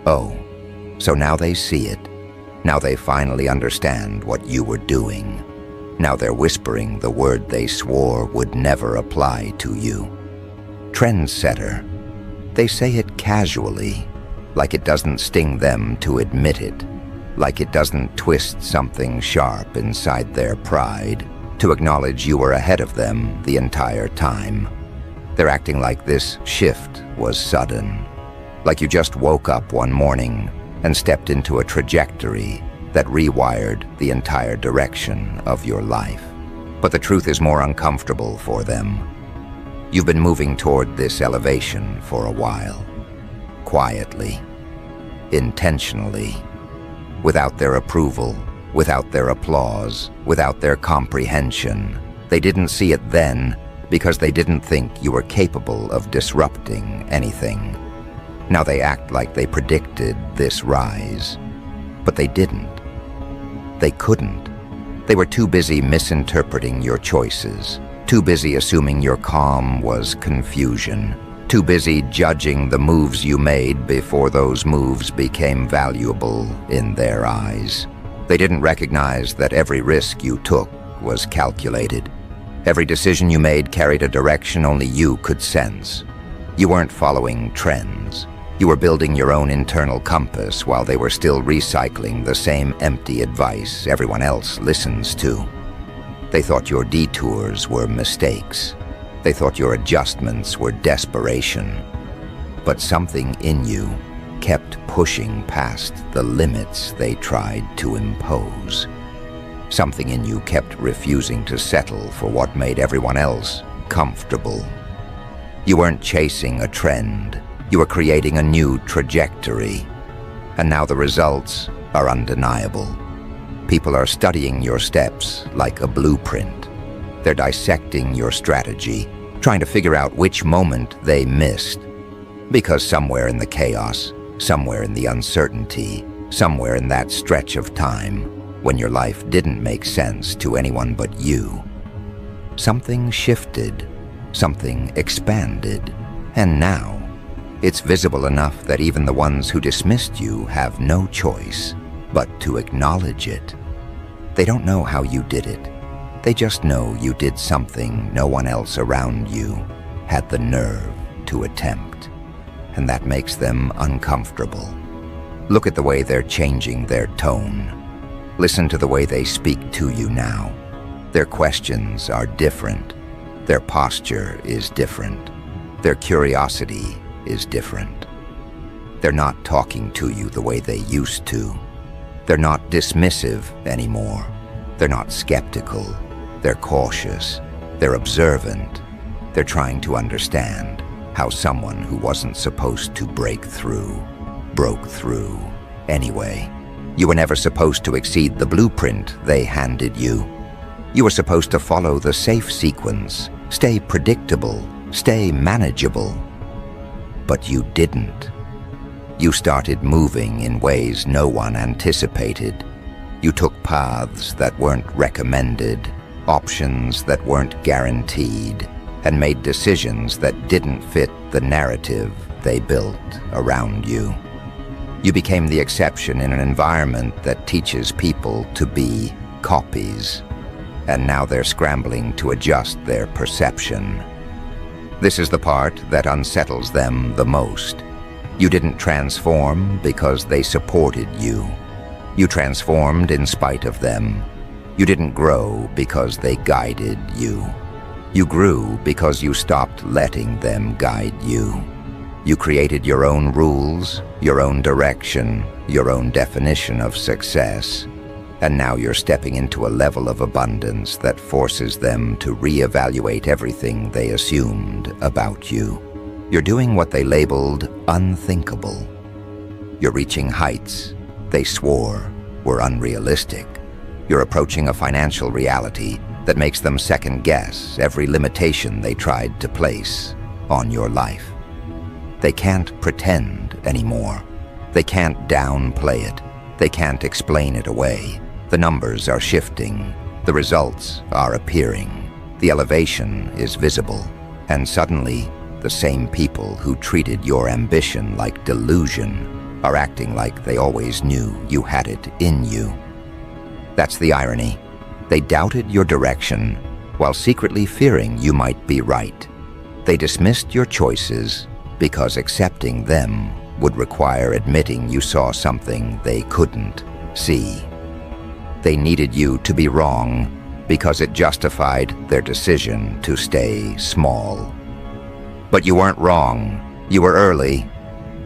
Oh, so now they see it. Now they finally understand what you were doing. Now they're whispering the word they swore would never apply to you. Trendsetter. They say it casually, like it doesn't sting them to admit it, like it doesn't twist something sharp inside their pride to acknowledge you were ahead of them the entire time. They're acting like this shift was sudden, like you just woke up one morning and stepped into a trajectory that rewired the entire direction of your life. But the truth is more uncomfortable for them. You've been moving toward this elevation for a while, quietly, intentionally, without their approval, without their applause, without their comprehension. They didn't see it then because they didn't think you were capable of disrupting anything. Now they act like they predicted this rise, but they didn't. They couldn't. They were too busy misinterpreting your choices, too busy assuming your calm was confusion, too busy judging the moves you made before those moves became valuable in their eyes. They didn't recognize that every risk you took was calculated. Every decision you made carried a direction only you could sense. You weren't following trends. You were building your own internal compass while they were still recycling the same empty advice everyone else listens to. They thought your detours were mistakes. They thought your adjustments were desperation. But something in you kept pushing past the limits they tried to impose. Something in you kept refusing to settle for what made everyone else comfortable. You weren't chasing a trend. You were creating a new trajectory. And now the results are undeniable. People are studying your steps like a blueprint. They're dissecting your strategy, trying to figure out which moment they missed. Because somewhere in the chaos, somewhere in the uncertainty, somewhere in that stretch of time, when your life didn't make sense to anyone but you, something shifted, something expanded, and now it's visible enough that even the ones who dismissed you have no choice but to acknowledge it. They don't know how you did it. They just know you did something no one else around you had the nerve to attempt, and that makes them uncomfortable. Look at the way they're changing their tone. Listen to the way they speak to you now. Their questions are different. Their posture is different. Their curiosity is different. They're not talking to you the way they used to. They're not dismissive anymore. They're not skeptical. They're cautious. They're observant. They're trying to understand how someone who wasn't supposed to break through broke through anyway. You were never supposed to exceed the blueprint they handed you. You were supposed to follow the safe sequence, stay predictable, stay manageable. But you didn't. You started moving in ways no one anticipated. You took paths that weren't recommended, options that weren't guaranteed, and made decisions that didn't fit the narrative they built around you. You became the exception in an environment that teaches people to be copies, and now they're scrambling to adjust their perception. This is the part that unsettles them the most. You didn't transform because they supported you. You transformed in spite of them. You didn't grow because they guided you. You grew because you stopped letting them guide you. You created your own rules, your own direction, your own definition of success. And now you're stepping into a level of abundance that forces them to reevaluate everything they assumed about you. You're doing what they labeled unthinkable. You're reaching heights they swore were unrealistic. You're approaching a financial reality that makes them second-guess every limitation they tried to place on your life. They can't pretend anymore. They can't downplay it. They can't explain it away. The numbers are shifting. The results are appearing. The elevation is visible. And suddenly, the same people who treated your ambition like delusion are acting like they always knew you had it in you. That's the irony. They doubted your direction while secretly fearing you might be right. They dismissed your choices because accepting them would require admitting you saw something they couldn't see. They needed you to be wrong because it justified their decision to stay small. But you weren't wrong. You were early.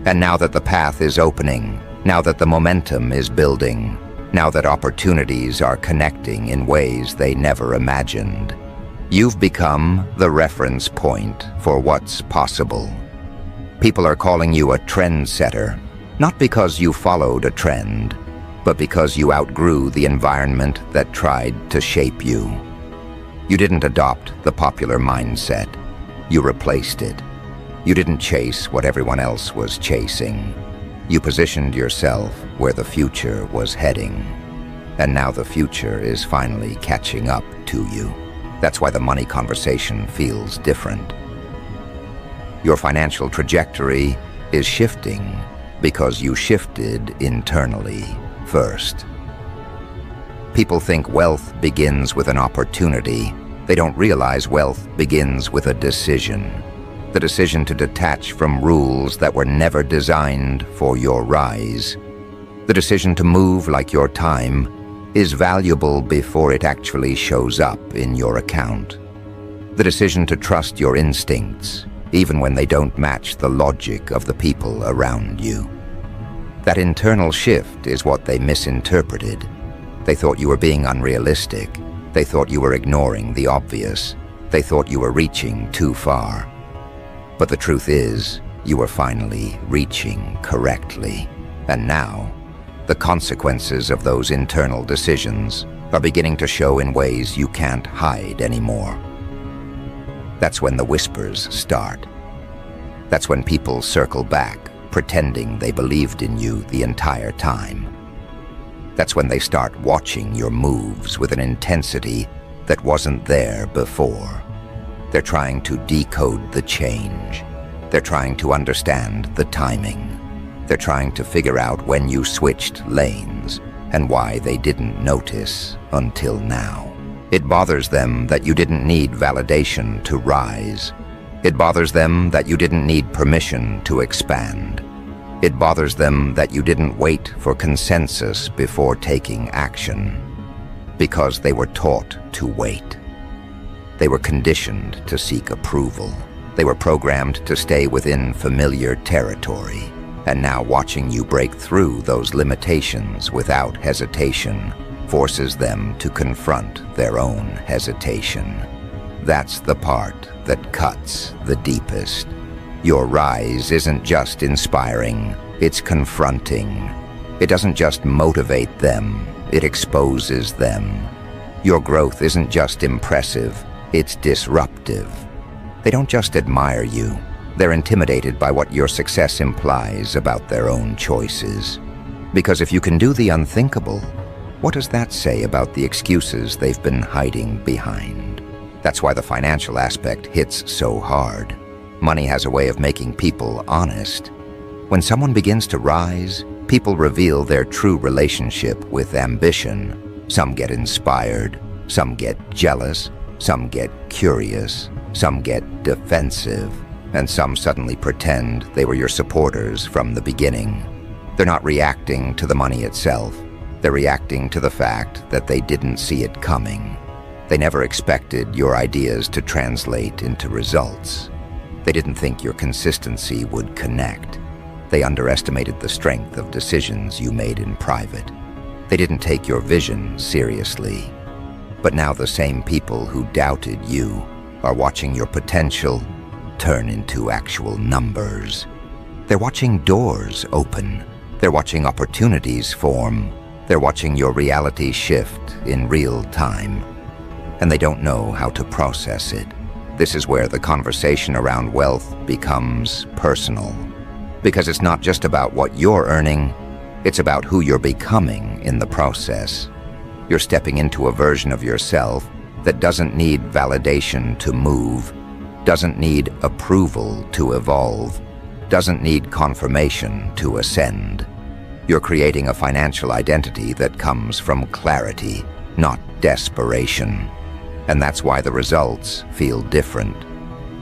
And now that the path is opening, now that the momentum is building, now that opportunities are connecting in ways they never imagined, you've become the reference point for what's possible. People are calling you a trendsetter, not because you followed a trend, but because you outgrew the environment that tried to shape you. You didn't adopt the popular mindset. You replaced it. You didn't chase what everyone else was chasing. You positioned yourself where the future was heading. And now the future is finally catching up to you. That's why the money conversation feels different. Your financial trajectory is shifting because you shifted internally first. People think wealth begins with an opportunity. They don't realize wealth begins with a decision. The decision to detach from rules that were never designed for your rise. The decision to move like your time is valuable before it actually shows up in your account. The decision to trust your instincts, even when they don't match the logic of the people around you. That internal shift is what they misinterpreted. They thought you were being unrealistic. They thought you were ignoring the obvious. They thought you were reaching too far. But the truth is, you were finally reaching correctly. And now, the consequences of those internal decisions are beginning to show in ways you can't hide anymore. That's when the whispers start. That's when people circle back, pretending they believed in you the entire time. That's when they start watching your moves with an intensity that wasn't there before. They're trying to decode the change. They're trying to understand the timing. They're trying to figure out when you switched lanes and why they didn't notice until now. It bothers them that you didn't need validation to rise. It bothers them that you didn't need permission to expand. It bothers them that you didn't wait for consensus before taking action, because they were taught to wait. They were conditioned to seek approval. They were programmed to stay within familiar territory. And now watching you break through those limitations without hesitation forces them to confront their own hesitation. That's the part that cuts the deepest. Your rise isn't just inspiring, it's confronting. It doesn't just motivate them, it exposes them. Your growth isn't just impressive, it's disruptive. They don't just admire you, they're intimidated by what your success implies about their own choices. Because if you can do the unthinkable, what does that say about the excuses they've been hiding behind? That's why the financial aspect hits so hard. Money has a way of making people honest. When someone begins to rise, people reveal their true relationship with ambition. Some get inspired, some get jealous, some get curious, some get defensive, and some suddenly pretend they were your supporters from the beginning. They're not reacting to the money itself. They're reacting to the fact that they didn't see it coming. They never expected your ideas to translate into results. They didn't think your consistency would connect. They underestimated the strength of decisions you made in private. They didn't take your vision seriously. But now the same people who doubted you are watching your potential turn into actual numbers. They're watching doors open. They're watching opportunities form. They're watching your reality shift in real time. And they don't know how to process it. This is where the conversation around wealth becomes personal. Because it's not just about what you're earning, it's about who you're becoming in the process. You're stepping into a version of yourself that doesn't need validation to move, doesn't need approval to evolve, doesn't need confirmation to ascend. You're creating a financial identity that comes from clarity, not desperation. And that's why the results feel different.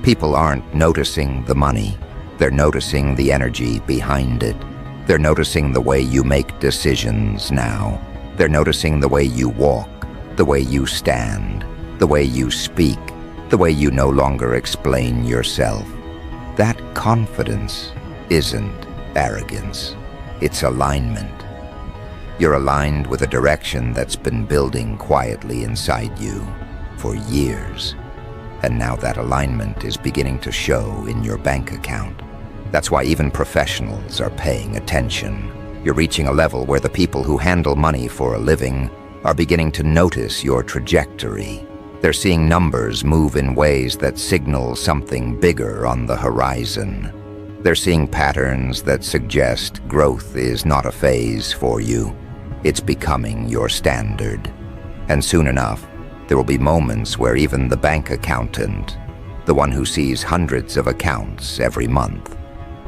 People aren't noticing the money. They're noticing the energy behind it. They're noticing the way you make decisions now. They're noticing the way you walk, the way you stand, the way you speak, the way you no longer explain yourself. That confidence isn't arrogance. It's alignment. You're aligned with a direction that's been building quietly inside you for years. And now that alignment is beginning to show in your bank account. That's why even professionals are paying attention. You're reaching a level where the people who handle money for a living are beginning to notice your trajectory. They're seeing numbers move in ways that signal something bigger on the horizon. They're seeing patterns that suggest growth is not a phase for you. It's becoming your standard. And soon enough, there will be moments where even the bank accountant, the one who sees hundreds of accounts every month,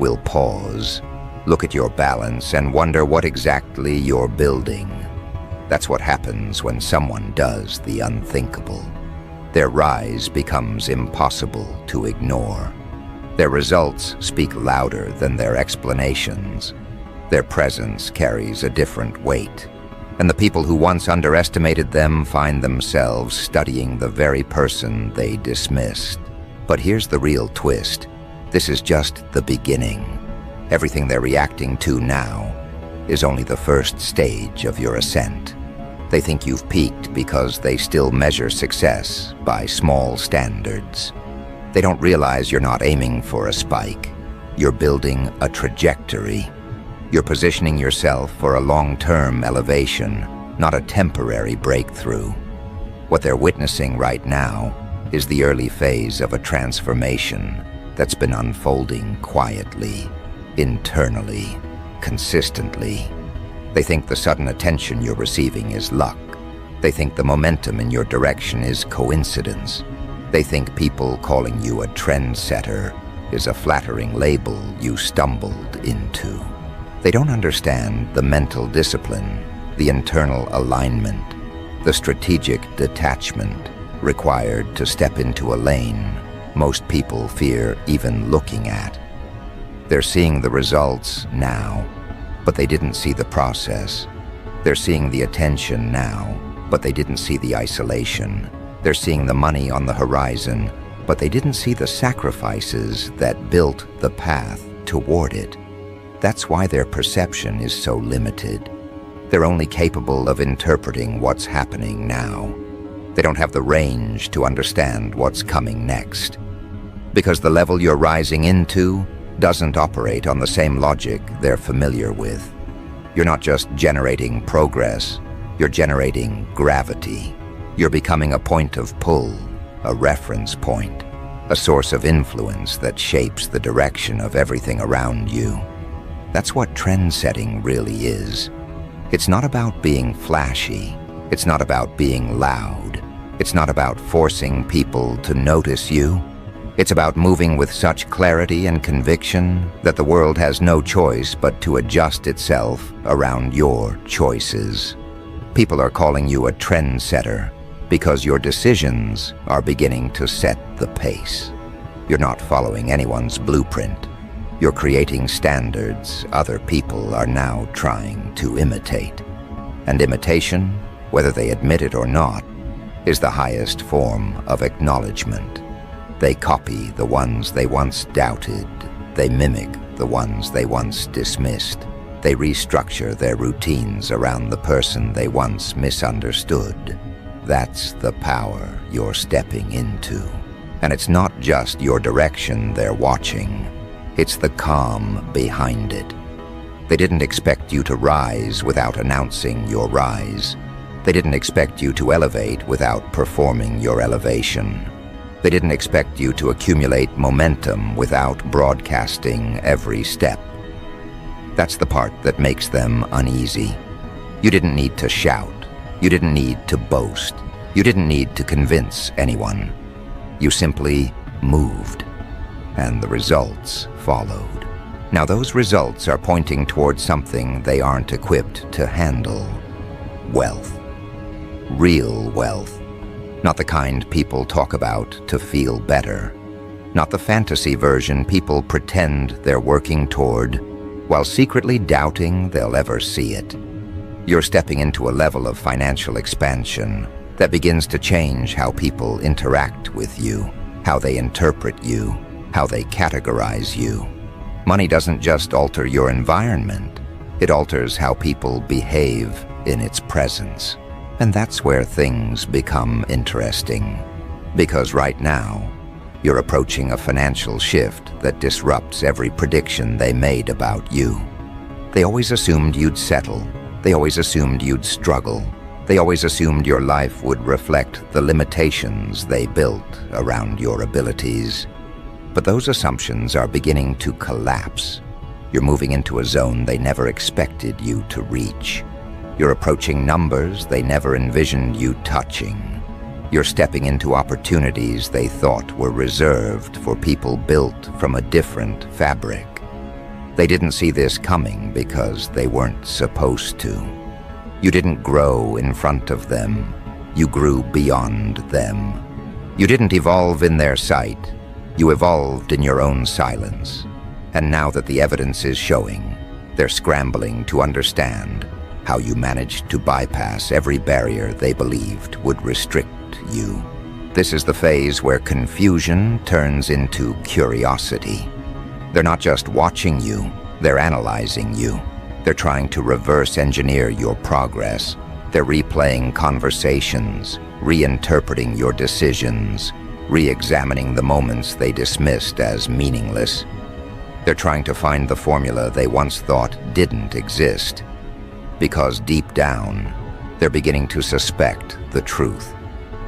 will pause, look at your balance, and wonder what exactly you're building. That's what happens when someone does the unthinkable. Their rise becomes impossible to ignore. Their results speak louder than their explanations. Their presence carries a different weight. And the people who once underestimated them find themselves studying the very person they dismissed. But here's the real twist. This is just the beginning. Everything they're reacting to now is only the first stage of your ascent. They think you've peaked because they still measure success by small standards. They don't realize you're not aiming for a spike. You're building a trajectory. You're positioning yourself for a long-term elevation, not a temporary breakthrough. What they're witnessing right now is the early phase of a transformation that's been unfolding quietly, internally, consistently. They think the sudden attention you're receiving is luck. They think the momentum in your direction is coincidence. They think people calling you a trendsetter is a flattering label you stumbled into. They don't understand the mental discipline, the internal alignment, the strategic detachment required to step into a lane most people fear even looking at. They're seeing the results now, but they didn't see the process. They're seeing the attention now, but they didn't see the isolation. They're seeing the money on the horizon, but they didn't see the sacrifices that built the path toward it. That's why their perception is so limited. They're only capable of interpreting what's happening now. They don't have the range to understand what's coming next. Because the level you're rising into doesn't operate on the same logic they're familiar with. You're not just generating progress, you're generating gravity. You're becoming a point of pull, a reference point, a source of influence that shapes the direction of everything around you. That's what trend-setting really is. It's not about being flashy. It's not about being loud. It's not about forcing people to notice you. It's about moving with such clarity and conviction that the world has no choice but to adjust itself around your choices. People are calling you a trendsetter because your decisions are beginning to set the pace. You're not following anyone's blueprint. You're creating standards other people are now trying to imitate. And imitation, whether they admit it or not, is the highest form of acknowledgement. They copy the ones they once doubted. They mimic the ones they once dismissed. They restructure their routines around the person they once misunderstood. That's the power you're stepping into. And it's not just your direction they're watching. It's the calm behind it. They didn't expect you to rise without announcing your rise. They didn't expect you to elevate without performing your elevation. They didn't expect you to accumulate momentum without broadcasting every step. That's the part that makes them uneasy. You didn't need to shout. You didn't need to boast. You didn't need to convince anyone. You simply moved, and the results followed. Now those results are pointing towards something they aren't equipped to handle. Wealth. Real wealth. Not the kind people talk about to feel better. Not the fantasy version people pretend they're working toward, while secretly doubting they'll ever see it. You're stepping into a level of financial expansion that begins to change how people interact with you, how they interpret you, how they categorize you. Money doesn't just alter your environment, it alters how people behave in its presence. And that's where things become interesting. Because right now, you're approaching a financial shift that disrupts every prediction they made about you. They always assumed you'd settle. They always assumed you'd struggle. They always assumed your life would reflect the limitations they built around your abilities. But those assumptions are beginning to collapse. You're moving into a zone they never expected you to reach. You're approaching numbers they never envisioned you touching. You're stepping into opportunities they thought were reserved for people built from a different fabric. They didn't see this coming because they weren't supposed to. You didn't grow in front of them. You grew beyond them. You didn't evolve in their sight. You evolved in your own silence. And now that the evidence is showing, they're scrambling to understand how you managed to bypass every barrier they believed would restrict you. This is the phase where confusion turns into curiosity. They're not just watching you, they're analyzing you. They're trying to reverse engineer your progress. They're replaying conversations, reinterpreting your decisions, re-examining the moments they dismissed as meaningless. They're trying to find the formula they once thought didn't exist. Because deep down, they're beginning to suspect the truth.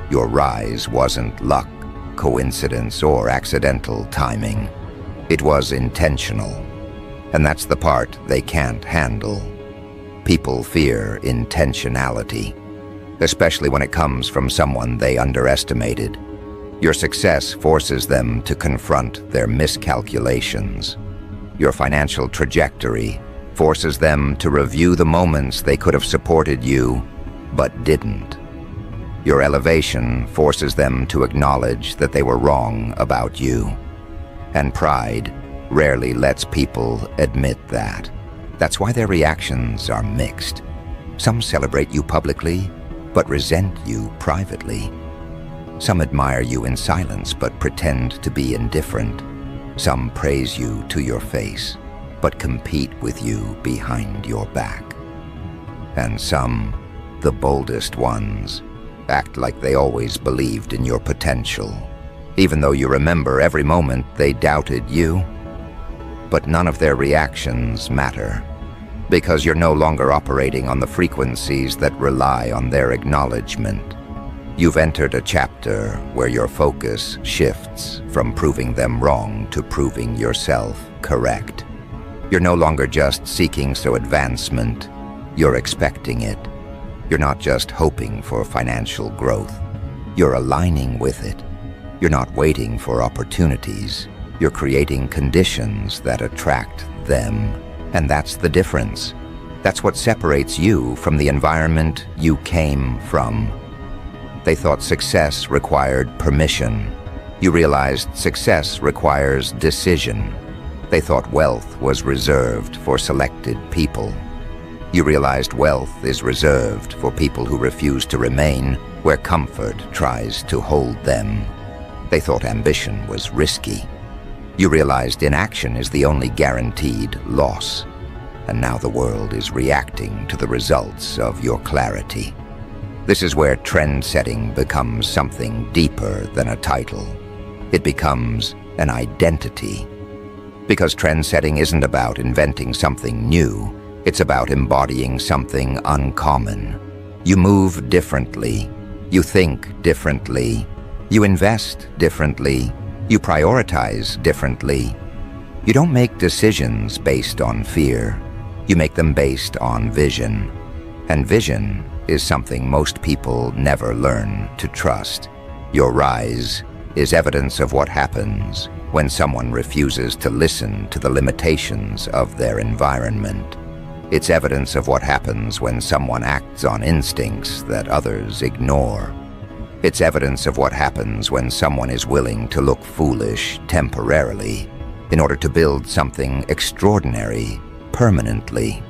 Your rise wasn't luck, coincidence, or accidental timing. It was intentional. And that's the part they can't handle. People fear intentionality, especially when it comes from someone they underestimated. Your success forces them to confront their miscalculations. Your financial trajectory forces them to review the moments they could have supported you, but didn't. Your elevation forces them to acknowledge that they were wrong about you. And pride rarely lets people admit that. That's why their reactions are mixed. Some celebrate you publicly, but resent you privately. Some admire you in silence, but pretend to be indifferent. Some praise you to your face, but compete with you behind your back. And some, the boldest ones, act like they always believed in your potential, even though you remember every moment they doubted you. But none of their reactions matter, because you're no longer operating on the frequencies that rely on their acknowledgement. You've entered a chapter where your focus shifts from proving them wrong to proving yourself correct. You're no longer just seeking advancement, you're expecting it. You're not just hoping for financial growth, you're aligning with it. You're not waiting for opportunities, you're creating conditions that attract them. And that's the difference. That's what separates you from the environment you came from. They thought success required permission. You realized success requires decision. They thought wealth was reserved for selected people. You realized wealth is reserved for people who refuse to remain where comfort tries to hold them. They thought ambition was risky. You realized inaction is the only guaranteed loss. And now the world is reacting to the results of your clarity. This is where trend-setting becomes something deeper than a title. It becomes an identity. Because trend-setting isn't about inventing something new, it's about embodying something uncommon. You move differently. You think differently. You invest differently. You prioritize differently. You don't make decisions based on fear. You make them based on vision. And vision is something most people never learn to trust. Your rise is evidence of what happens when someone refuses to listen to the limitations of their environment. It's evidence of what happens when someone acts on instincts that others ignore. It's evidence of what happens when someone is willing to look foolish temporarily in order to build something extraordinary permanently.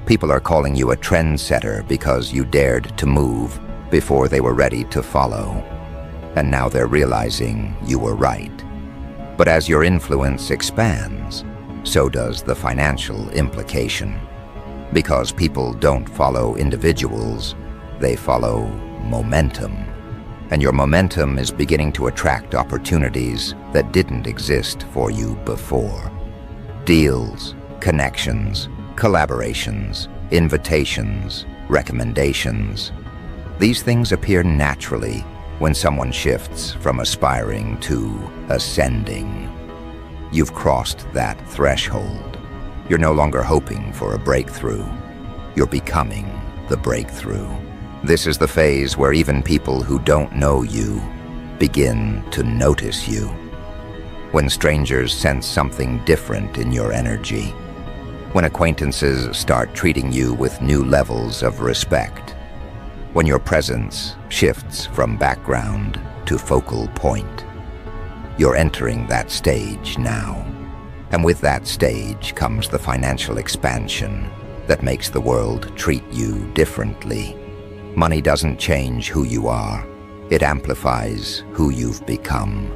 People are calling you a trendsetter because you dared to move before they were ready to follow. And now they're realizing you were right. But as your influence expands, so does the financial implication. Because people don't follow individuals, they follow momentum. And your momentum is beginning to attract opportunities that didn't exist for you before. Deals, connections, collaborations, invitations, recommendations. These things appear naturally when someone shifts from aspiring to ascending. You've crossed that threshold. You're no longer hoping for a breakthrough. You're becoming the breakthrough. This is the phase where even people who don't know you begin to notice you. When strangers sense something different in your energy. When acquaintances start treating you with new levels of respect. When your presence shifts from background to focal point. You're entering that stage now. And with that stage comes the financial expansion that makes the world treat you differently. Money doesn't change who you are. It amplifies who you've become.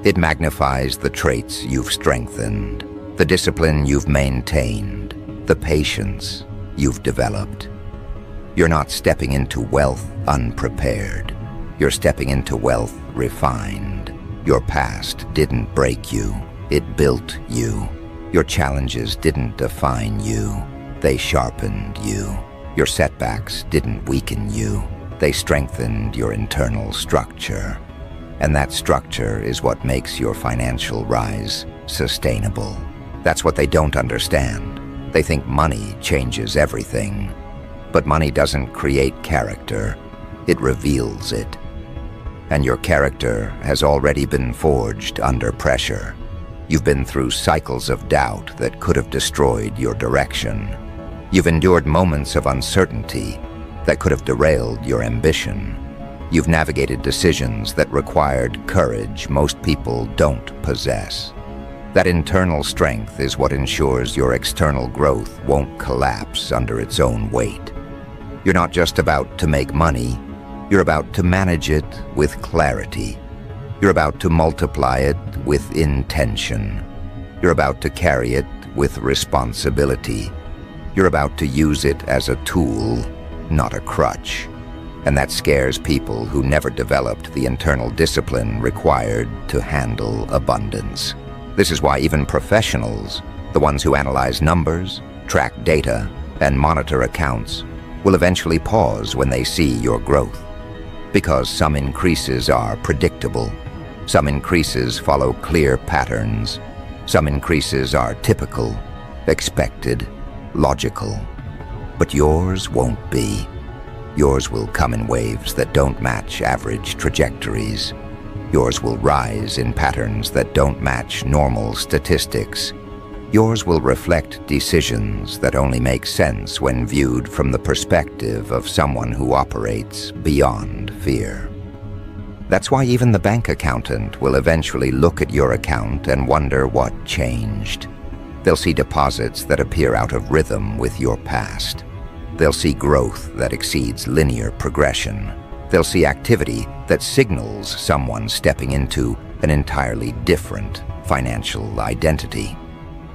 It magnifies the traits you've strengthened, the discipline you've maintained, the patience you've developed. You're not stepping into wealth unprepared. You're stepping into wealth refined. Your past didn't break you. It built you. Your challenges didn't define you. They sharpened you. Your setbacks didn't weaken you. They strengthened your internal structure. And that structure is what makes your financial rise sustainable. That's what they don't understand. They think money changes everything. But money doesn't create character. It reveals it. And your character has already been forged under pressure. You've been through cycles of doubt that could have destroyed your direction. You've endured moments of uncertainty that could have derailed your ambition. You've navigated decisions that required courage most people don't possess. That internal strength is what ensures your external growth won't collapse under its own weight. You're not just about to make money, you're about to manage it with clarity. You're about to multiply it with intention. You're about to carry it with responsibility. You're about to use it as a tool, not a crutch. And that scares people who never developed the internal discipline required to handle abundance. This is why even professionals, the ones who analyze numbers, track data, and monitor accounts, will eventually pause when they see your growth. Because some increases are predictable. Some increases follow clear patterns. Some increases are typical, expected, logical. But yours won't be. Yours will come in waves that don't match average trajectories. Yours will rise in patterns that don't match normal statistics. Yours will reflect decisions that only make sense when viewed from the perspective of someone who operates beyond fear. That's why even the bank accountant will eventually look at your account and wonder what changed. They'll see deposits that appear out of rhythm with your past. They'll see growth that exceeds linear progression. They'll see activity that signals someone stepping into an entirely different financial identity.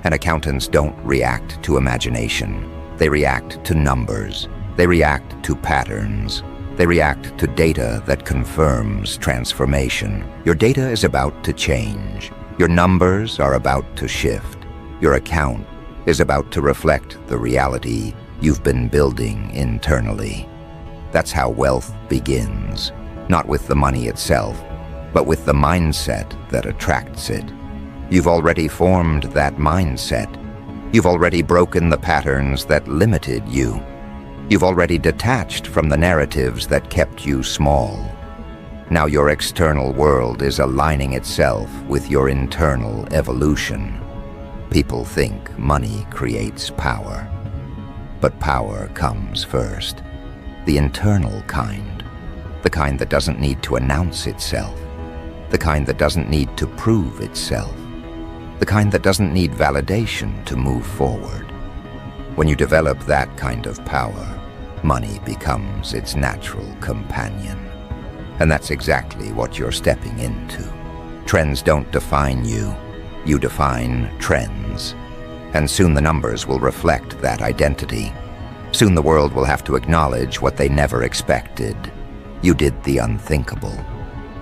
And accountants don't react to imagination. They react to numbers. They react to patterns. They react to data that confirms transformation. Your data is about to change. Your numbers are about to shift. Your account is about to reflect the reality you've been building internally. That's how wealth begins, not with the money itself, but with the mindset that attracts it. You've already formed that mindset. You've already broken the patterns that limited you. You've already detached from the narratives that kept you small. Now your external world is aligning itself with your internal evolution. People think money creates power. But power comes first. The internal kind. The kind that doesn't need to announce itself. The kind that doesn't need to prove itself. The kind that doesn't need validation to move forward. When you develop that kind of power, money becomes its natural companion. And that's exactly what you're stepping into. Trends don't define you. You define trends. And soon the numbers will reflect that identity. Soon the world will have to acknowledge what they never expected. You did the unthinkable.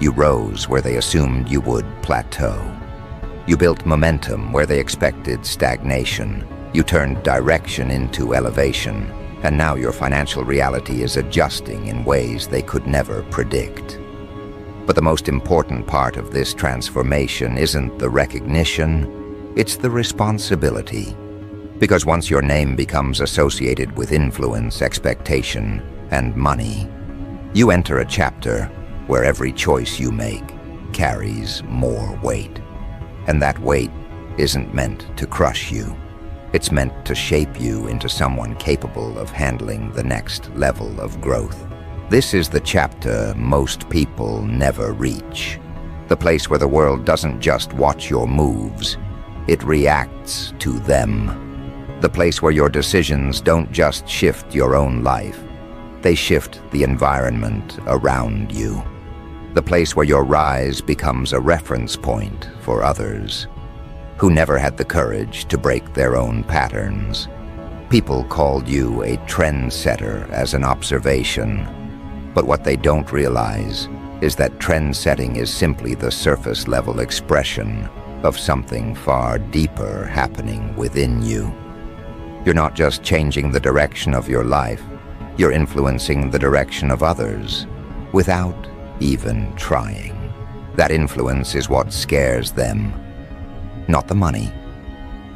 You rose where they assumed you would plateau. You built momentum where they expected stagnation. You turned direction into elevation. And now your financial reality is adjusting in ways they could never predict. But the most important part of this transformation isn't the recognition, it's the responsibility. Because once your name becomes associated with influence, expectation, and money, you enter a chapter where every choice you make carries more weight. And that weight isn't meant to crush you. It's meant to shape you into someone capable of handling the next level of growth. This is the chapter most people never reach. The place where the world doesn't just watch your moves, it reacts to them. The place where your decisions don't just shift your own life, they shift the environment around you. The place where your rise becomes a reference point for others who never had the courage to break their own patterns. People called you a trendsetter as an observation, but what they don't realize is that trend-setting is simply the surface-level expression of something far deeper happening within you. You're not just changing the direction of your life, you're influencing the direction of others without even trying. That influence is what scares them. Not the money,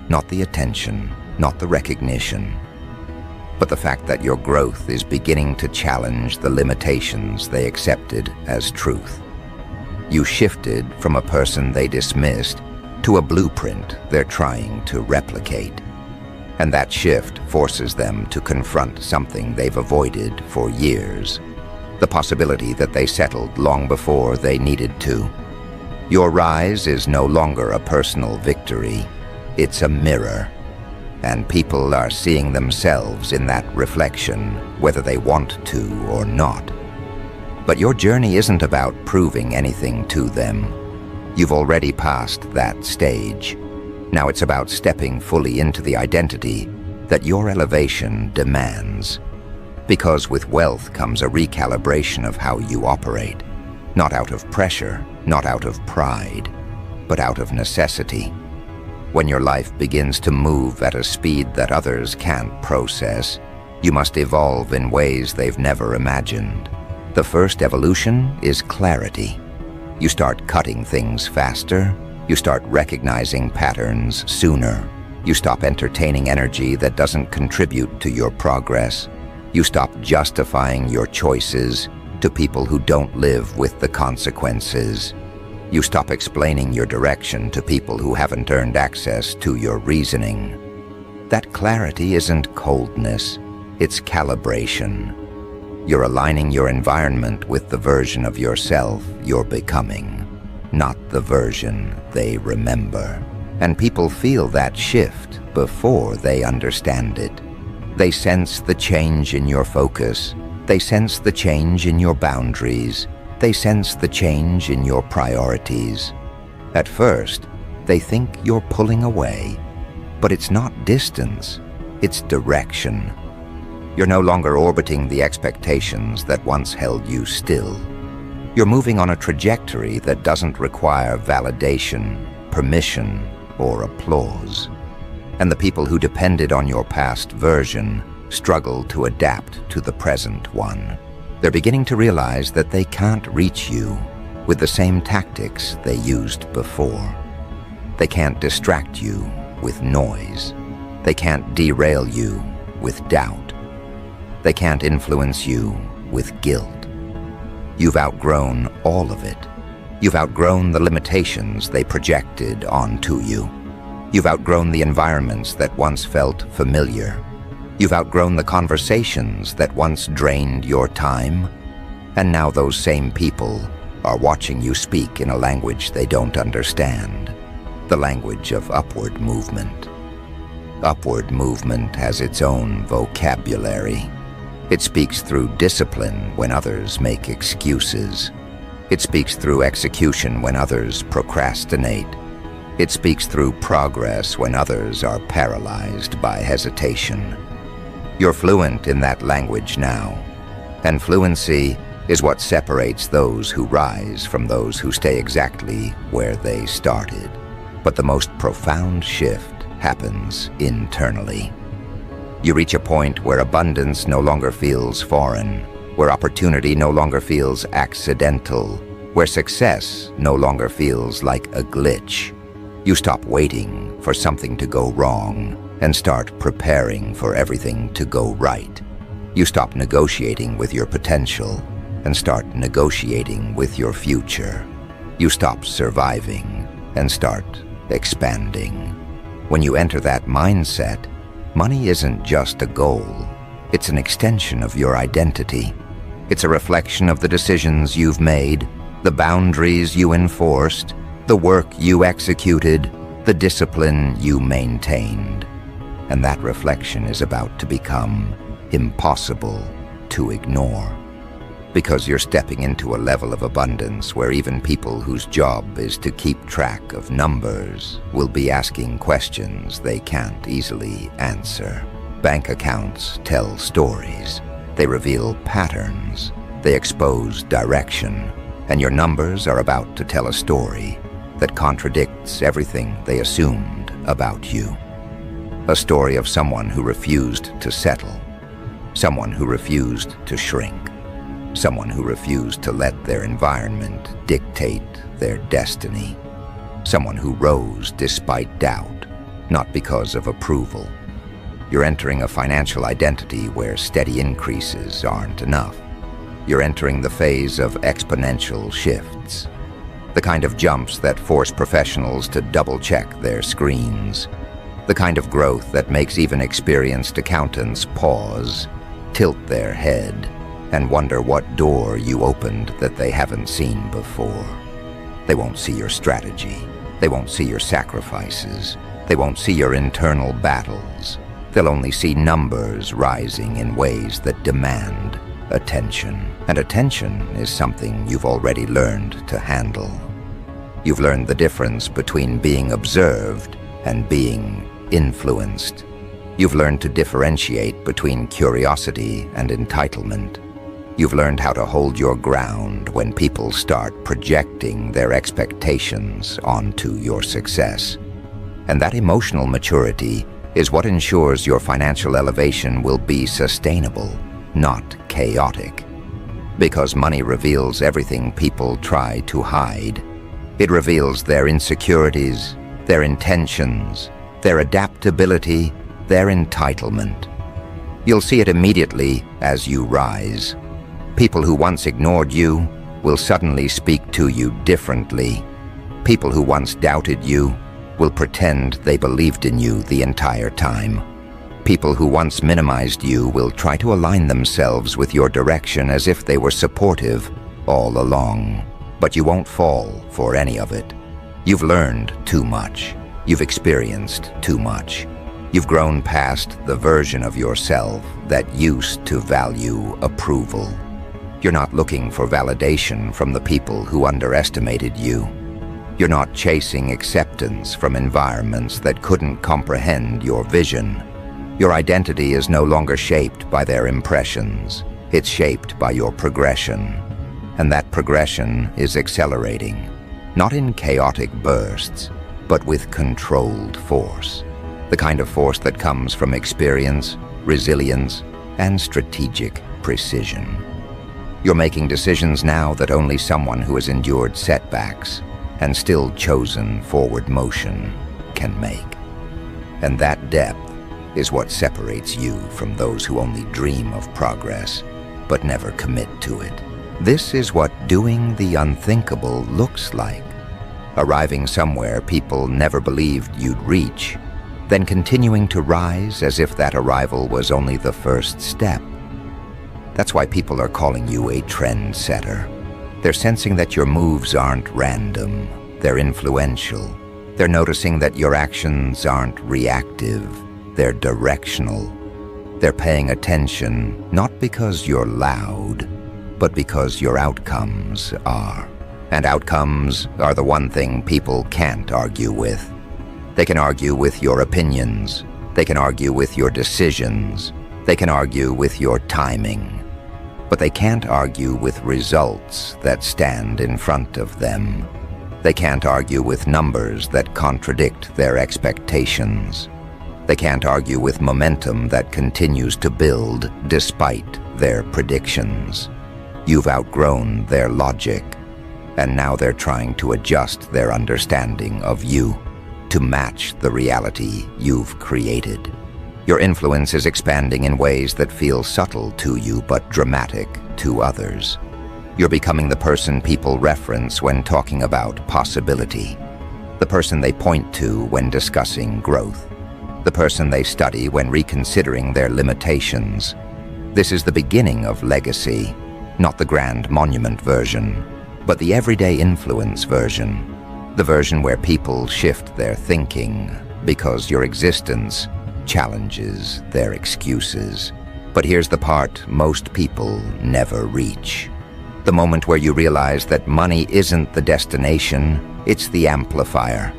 not the attention, not the recognition, but the fact that your growth is beginning to challenge the limitations they accepted as truth. You shifted from a person they dismissed to a blueprint they're trying to replicate. And that shift forces them to confront something they've avoided for years, the possibility that they settled long before they needed to. Your rise is no longer a personal victory, it's a mirror. And people are seeing themselves in that reflection, whether they want to or not. But your journey isn't about proving anything to them. You've already passed that stage. Now it's about stepping fully into the identity that your elevation demands. Because with wealth comes a recalibration of how you operate. Not out of pressure, not out of pride, but out of necessity. When your life begins to move at a speed that others can't process, you must evolve in ways they've never imagined. The first evolution is clarity. You start cutting things faster, you start recognizing patterns sooner, you stop entertaining energy that doesn't contribute to your progress, you stop justifying your choices to people who don't live with the consequences. You stop explaining your direction to people who haven't earned access to your reasoning. That clarity isn't coldness, it's calibration. You're aligning your environment with the version of yourself you're becoming, not the version they remember. And people feel that shift before they understand it. They sense the change in your focus. They sense the change in your boundaries. They sense the change in your priorities. At first, they think you're pulling away, but it's not distance, it's direction. You're no longer orbiting the expectations that once held you still. You're moving on a trajectory that doesn't require validation, permission, or applause. And the people who depended on your past version struggle to adapt to the present one. They're beginning to realize that they can't reach you with the same tactics they used before. They can't distract you with noise. They can't derail you with doubt. They can't influence you with guilt. You've outgrown all of it. You've outgrown the limitations they projected onto you. You've outgrown the environments that once felt familiar. You've outgrown the conversations that once drained your time. And now those same people are watching you speak in a language they don't understand, the language of upward movement. Upward movement has its own vocabulary. It speaks through discipline when others make excuses. It speaks through execution when others procrastinate. It speaks through progress when others are paralyzed by hesitation. You're fluent in that language now, and fluency is what separates those who rise from those who stay exactly where they started. But the most profound shift happens internally. You reach a point where abundance no longer feels foreign, where opportunity no longer feels accidental, where success no longer feels like a glitch. You stop waiting for something to go wrong and start preparing for everything to go right. You stop negotiating with your potential and start negotiating with your future. You stop surviving and start expanding. When you enter that mindset, money isn't just a goal. It's an extension of your identity. It's a reflection of the decisions you've made, the boundaries you enforced, the work you executed, the discipline you maintained. And that reflection is about to become impossible to ignore. Because you're stepping into a level of abundance where even people whose job is to keep track of numbers will be asking questions they can't easily answer. Bank accounts tell stories. They reveal patterns. They expose direction. And your numbers are about to tell a story that contradicts everything they assumed about you. A story of someone who refused to settle. Someone who refused to shrink. Someone who refused to let their environment dictate their destiny. Someone who rose despite doubt, not because of approval. You're entering a financial identity where steady increases aren't enough. You're entering the phase of exponential shifts, the kind of jumps that force professionals to double-check their screens, the kind of growth that makes even experienced accountants pause, tilt their head, and wonder what door you opened that they haven't seen before. They won't see your strategy. They won't see your sacrifices. They won't see your internal battles. They'll only see numbers rising in ways that demand attention. And attention is something you've already learned to handle. You've learned the difference between being observed and being influenced. You've learned to differentiate between curiosity and entitlement. You've learned how to hold your ground when people start projecting their expectations onto your success. And that emotional maturity is what ensures your financial elevation will be sustainable, not chaotic. Because money reveals everything people try to hide. It reveals their insecurities, their intentions, their adaptability, their entitlement. You'll see it immediately as you rise. People who once ignored you will suddenly speak to you differently. People who once doubted you will pretend they believed in you the entire time. People who once minimized you will try to align themselves with your direction as if they were supportive all along. But you won't fall for any of it. You've learned too much. You've experienced too much. You've grown past the version of yourself that used to value approval. You're not looking for validation from the people who underestimated you. You're not chasing acceptance from environments that couldn't comprehend your vision. Your identity is no longer shaped by their impressions. It's shaped by your progression. And that progression is accelerating, not in chaotic bursts, but with controlled force. The kind of force that comes from experience, resilience, and strategic precision. You're making decisions now that only someone who has endured setbacks and still chosen forward motion can make. And that depth is what separates you from those who only dream of progress but never commit to it. This is what doing the unthinkable looks like. Arriving somewhere people never believed you'd reach, then continuing to rise as if that arrival was only the first step. That's why people are calling you a trendsetter. They're sensing that your moves aren't random, they're influential. They're noticing that your actions aren't reactive, they're directional. They're paying attention not because you're loud, but because your outcomes are. And outcomes are the one thing people can't argue with. They can argue with your opinions. They can argue with your decisions. They can argue with your timing. But they can't argue with results that stand in front of them. They can't argue with numbers that contradict their expectations. They can't argue with momentum that continues to build despite their predictions. You've outgrown their logic, and now they're trying to adjust their understanding of you to match the reality you've created. Your influence is expanding in ways that feel subtle to you but dramatic to others. You're becoming the person people reference when talking about possibility, the person they point to when discussing growth, the person they study when reconsidering their limitations. This is the beginning of legacy, not the grand monument version, but the everyday influence version, the version where people shift their thinking because your existence challenges their excuses. But here's the part most people never reach. The moment where you realize that money isn't the destination, it's the amplifier.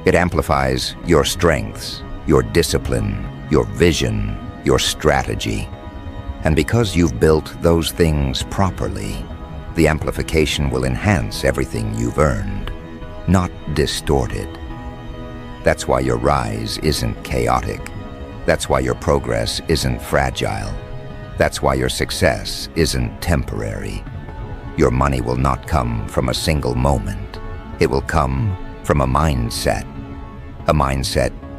It amplifies your strengths, your discipline, your vision, your strategy. And because you've built those things properly, the amplification will enhance everything you've earned, not distort it. That's why your rise isn't chaotic. That's why your progress isn't fragile. That's why your success isn't temporary. Your money will not come from a single moment. It will come from a mindset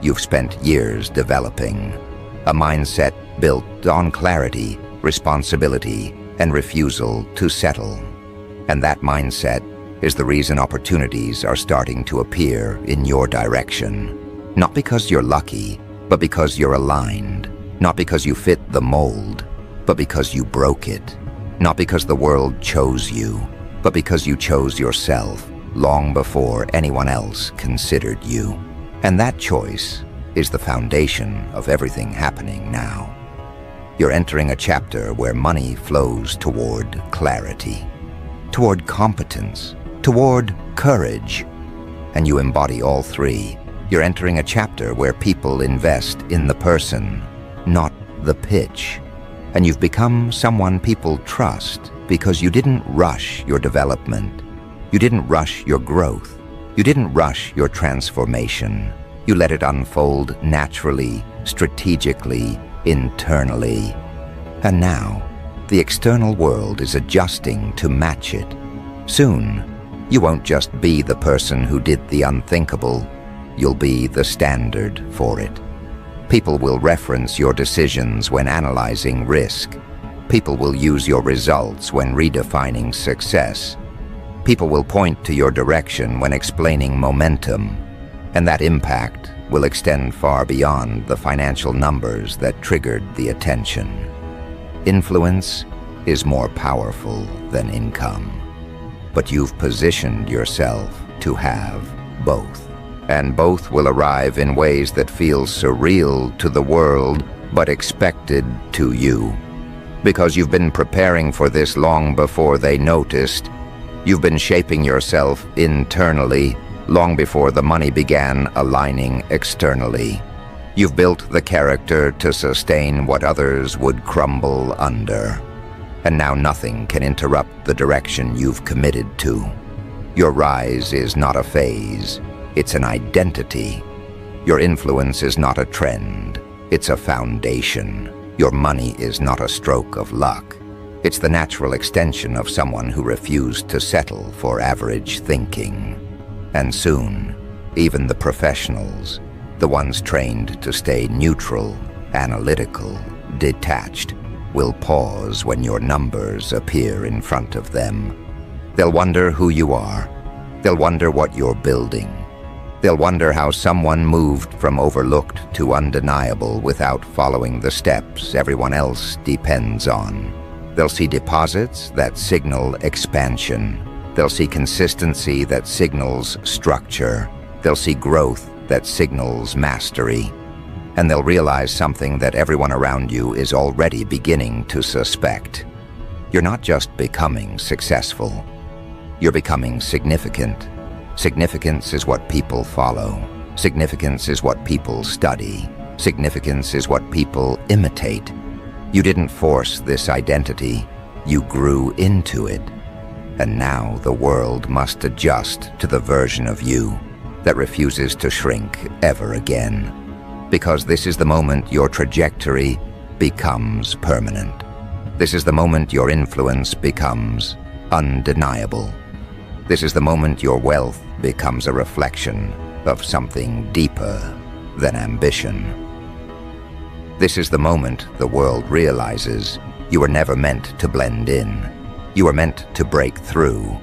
you've spent years developing, a mindset built on clarity, responsibility, and refusal to settle. And that mindset is the reason opportunities are starting to appear in your direction. Not because you're lucky, but because you're aligned. Not because you fit the mold, but because you broke it. Not because the world chose you, but because you chose yourself long before anyone else considered you. And that choice is the foundation of everything happening now. You're entering a chapter where money flows toward clarity, toward competence, toward courage, and you embody all three. You're entering a chapter where people invest in the person, not the pitch. And you've become someone people trust because you didn't rush your development. You didn't rush your growth. You didn't rush your transformation. You let it unfold naturally, strategically, internally. And now, the external world is adjusting to match it. Soon, you won't just be the person who did the unthinkable. You'll be the standard for it. People will reference your decisions when analyzing risk. People will use your results when redefining success. People will point to your direction when explaining momentum. And that impact will extend far beyond the financial numbers that triggered the attention. Influence is more powerful than income. But you've positioned yourself to have both. And both will arrive in ways that feel surreal to the world, but expected to you. Because you've been preparing for this long before they noticed. You've been shaping yourself internally long before the money began aligning externally. You've built the character to sustain what others would crumble under. And now nothing can interrupt the direction you've committed to. Your rise is not a phase. It's an identity. Your influence is not a trend. It's a foundation. Your money is not a stroke of luck. It's the natural extension of someone who refused to settle for average thinking. And soon, even the professionals, the ones trained to stay neutral, analytical, detached, will pause when your numbers appear in front of them. They'll wonder who you are. They'll wonder what you're building. They'll wonder how someone moved from overlooked to undeniable without following the steps everyone else depends on. They'll see deposits that signal expansion. They'll see consistency that signals structure. They'll see growth that signals mastery. And they'll realize something that everyone around you is already beginning to suspect. You're not just becoming successful. You're becoming significant. Significance is what people follow. Significance is what people study. Significance is what people imitate. You didn't force this identity. You grew into it. And now the world must adjust to the version of you that refuses to shrink ever again. Because this is the moment your trajectory becomes permanent. This is the moment your influence becomes undeniable. This is the moment your wealth becomes a reflection of something deeper than ambition. This is the moment the world realizes you were never meant to blend in. You were meant to break through.